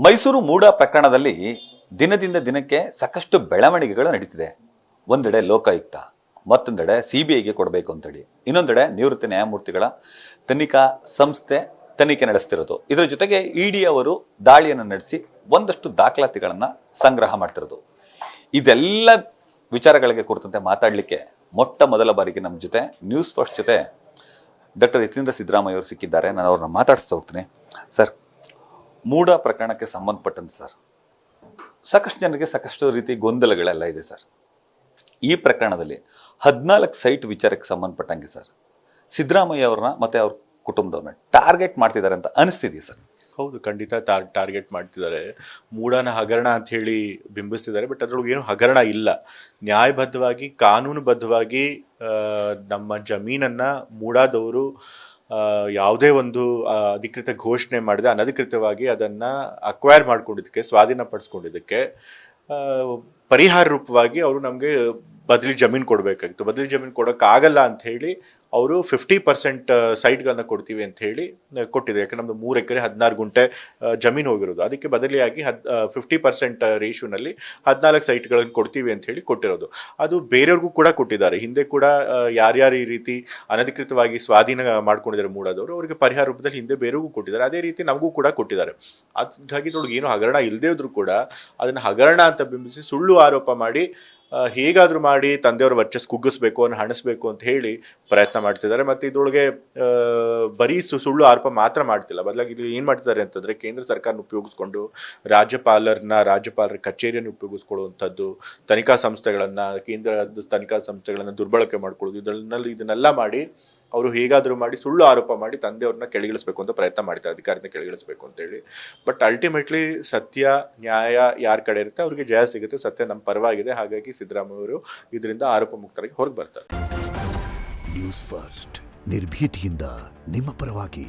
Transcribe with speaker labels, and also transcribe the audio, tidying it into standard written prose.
Speaker 1: ಮೈಸೂರು ಮೂಡ ಪ್ರಕರಣದಲ್ಲಿ ದಿನದಿಂದ ದಿನಕ್ಕೆ ಸಾಕಷ್ಟು ಬೆಳವಣಿಗೆಗಳು ನಡೀತಿದೆ. ಒಂದೆಡೆ ಲೋಕಾಯುಕ್ತ, ಮತ್ತೊಂದೆಡೆ CBIಗೆ ಕೊಡಬೇಕು ಅಂತೇಳಿ, ಇನ್ನೊಂದೆಡೆ ನಿವೃತ್ತ ನ್ಯಾಯಮೂರ್ತಿಗಳ ತನಿಖಾ ಸಂಸ್ಥೆ ತನಿಖೆ ನಡೆಸ್ತಿರೋದು. ಇದರ ಜೊತೆಗೆ ED ಅವರು ದಾಳಿಯನ್ನು ನಡೆಸಿ ಒಂದಷ್ಟು ದಾಖಲಾತಿಗಳನ್ನು ಸಂಗ್ರಹ ಮಾಡ್ತಿರೋದು. ಇದೆಲ್ಲ ವಿಚಾರಗಳಿಗೆ ಕುರಿತಂತೆ ಮಾತಾಡಲಿಕ್ಕೆ ಮೊಟ್ಟ ಮೊದಲ ಬಾರಿಗೆ ನಮ್ಮ ಜೊತೆ ನ್ಯೂಸ್ ಫಸ್ಟ್ ಜೊತೆ ಡಾಕ್ಟರ್ ಯತೀಂದ್ರ ಸಿದ್ದರಾಮಯ್ಯ ಅವರು ಸಿಕ್ಕಿದ್ದಾರೆ. ನಾನು ಅವ್ರನ್ನ ಮಾತಾಡಿಸ್ತಾ ಹೋಗ್ತೀನಿ. ಸರ್, ಮೂಡ ಪ್ರಕರಣಕ್ಕೆ ಸಂಬಂಧಪಟ್ಟಂತೆ ಸರ್, ಸಾಕಷ್ಟು ಜನರಿಗೆ ಸಾಕಷ್ಟು ರೀತಿ ಗೊಂದಲಗಳೆಲ್ಲ ಇದೆ ಸರ್. ಈ ಪ್ರಕರಣದಲ್ಲಿ 14 ಸೈಟ್ ವಿಚಾರಕ್ಕೆ ಸಂಬಂಧಪಟ್ಟಂಗೆ ಸರ್, ಸಿದ್ದರಾಮಯ್ಯ ಅವ್ರನ್ನ ಮತ್ತೆ ಅವ್ರ ಕುಟುಂಬದವ್ರನ್ನ ಟಾರ್ಗೆಟ್ ಮಾಡ್ತಿದ್ದಾರೆ ಅಂತ ಅನಿಸ್ತಿದೆಯಾ ಸರ್?
Speaker 2: ಹೌದು, ಖಂಡಿತ ಟಾರ್ಗೆಟ್ ಮಾಡ್ತಿದ್ದಾರೆ. ಮೂಡನ ಹಗರಣ ಅಂತ ಹೇಳಿ ಬಿಂಬಿಸ್ತಿದ್ದಾರೆ. ಬಟ್ ಅದ್ರೊಳಗೆ ಏನು ಹಗರಣ ಇಲ್ಲ. ನ್ಯಾಯಬದ್ಧವಾಗಿ ಕಾನೂನುಬದ್ಧವಾಗಿ ನಮ್ಮ ಜಮೀನನ್ನ ಮೂಡಾದವರು ಯಾವುದೇ ಒಂದು ಅಧಿಕೃತ ಘೋಷಣೆ ಮಾಡದೆ ಅನಧಿಕೃತವಾಗಿ ಅದನ್ನ ಅಕ್ವೈರ್ ಮಾಡ್ಕೊಂಡಿದ್ದಕ್ಕೆ, ಸ್ವಾಧೀನಪಡಿಸ್ಕೊಂಡಿದ್ದಕ್ಕೆ ಪರಿಹಾರ ರೂಪವಾಗಿ ಅವರು ನಮಗೆ ಬದಲಿ ಜಮೀನು ಕೊಡಬೇಕಾಗಿತ್ತು. ಬದಲಿ ಜಮೀನು ಕೊಡೋಕ್ಕಾಗಲ್ಲ ಅಂತ ಹೇಳಿ ಅವರು 50% ಸೈಟ್ಗಳನ್ನ ಕೊಡ್ತೀವಿ ಅಂತ ಹೇಳಿ ಕೊಟ್ಟಿದೆ. ಯಾಕಂದ್ರೆ ನಮ್ದು 3 ಎಕರೆ 16 ಗುಂಟೆ ಜಮೀನು ಹೋಗಿರೋದು. ಅದಕ್ಕೆ ಬದಲಿಯಾಗಿ 50% ರೇಷಿಯೋನಲ್ಲಿ 14 ಸೈಟ್ಗಳನ್ನು ಕೊಡ್ತೀವಿ ಅಂತ ಹೇಳಿ ಕೊಟ್ಟಿರೋದು. ಅದು ಬೇರೆಯವ್ರಿಗೂ ಕೂಡ ಕೊಟ್ಟಿದ್ದಾರೆ. ಹಿಂದೆ ಕೂಡ ಯಾರ್ಯಾರು ಈ ರೀತಿ ಅನಧಿಕೃತವಾಗಿ ಸ್ವಾಧೀನ ಮಾಡ್ಕೊಂಡಿದ್ದಾರೆ ಮೂಡಾದವರು, ಅವರಿಗೆ ಪರಿಹಾರ ರೂಪದಲ್ಲಿ ಹಿಂದೆ ಬೇರೆಗೂ ಕೊಟ್ಟಿದ್ದಾರೆ. ಅದೇ ರೀತಿ ನಮಗೂ ಕೂಡ ಕೊಟ್ಟಿದ್ದಾರೆ. ಹಾಗಾಗಿ ನೋಡಿಗೆ ಏನು ಹಗರಣ ಇಲ್ಲದೇ ಇದ್ರೂ ಕೂಡ ಅದನ್ನು ಹಗರಣ ಅಂತ ಬಿಂಬಿಸಿ ಸುಳ್ಳು ಆರೋಪ ಮಾಡಿ ಹೇಗಾದ್ರೂ ಮಾಡಿ ತಂದೆಯವರ ವರ್ಚಸ್ ಕುಗ್ಗಿಸ್ಬೇಕು, ಅನ್ನು ಹಣಿಸ್ಬೇಕು ಅಂತ ಹೇಳಿ ಪ್ರಯತ್ನ ಮಾಡ್ತಿದ್ದಾರೆ. ಮತ್ತೆ ಇದ್ರೊಳಗೆ ಬರೀ ಸುಳ್ಳು ಆರೋಪ ಮಾತ್ರ ಮಾಡ್ತಿಲ್ಲ. ಬದಲಾಗಿ ಇದು ಏನ್ ಮಾಡ್ತಿದ್ದಾರೆ ಅಂತಂದ್ರೆ, ಕೇಂದ್ರ ಸರ್ಕಾರನ ಉಪಯೋಗಿಸ್ಕೊಂಡು ರಾಜ್ಯಪಾಲರ ಕಚೇರಿಯನ್ನು ಉಪಯೋಗಿಸ್ಕೊಳ್ಳುವಂಥದ್ದು, ತನಿಖಾ ಸಂಸ್ಥೆಗಳನ್ನ, ಕೇಂದ್ರ ತನಿಖಾ ಸಂಸ್ಥೆಗಳನ್ನ ದುರ್ಬಳಕೆ ಮಾಡ್ಕೊಳ್ಳೋದು, ಇದನ್ನೆಲ್ಲ ಮಾಡಿ ಅವರು ಹೇಗಾದ್ರೂ ಮಾಡಿ ಸುಳ್ಳು ಆರೋಪ ಮಾಡಿ ತಂದೆಯವ್ರನ್ನ ಕೆಳಗಿಳಿಸ್ಬೇಕು ಅಂತ ಪ್ರಯತ್ನ ಮಾಡ್ತಾರೆ, ಅಧಿಕಾರದಿಂದ ಕೆಳಗಿಳಿಸ್ಬೇಕು ಅಂತ ಹೇಳಿ. ಬಟ್ ಅಲ್ಟಿಮೇಟ್ಲಿ ಸತ್ಯ ನ್ಯಾಯ ಯಾರ ಕಡೆ ಇರುತ್ತೆ ಅವ್ರಿಗೆ ಜಯ ಸಿಗುತ್ತೆ. ಸತ್ಯ ನಮ್ಮ ಪರವಾಗಿದೆ. ಹಾಗಾಗಿ ಸಿದ್ದರಾಮಯ್ಯ ಅವರು ಇದರಿಂದ ಆರೋಪ ಮುಕ್ತರಾಗಿ ಹೊರಗೆ ಬರ್ತಾರೆ.
Speaker 3: ನ್ಯೂಸ್ ಫಸ್ಟ್, ನಿರ್ಭೀತಿಯಿಂದ ನಿಮ್ಮ ಪರವಾಗಿ.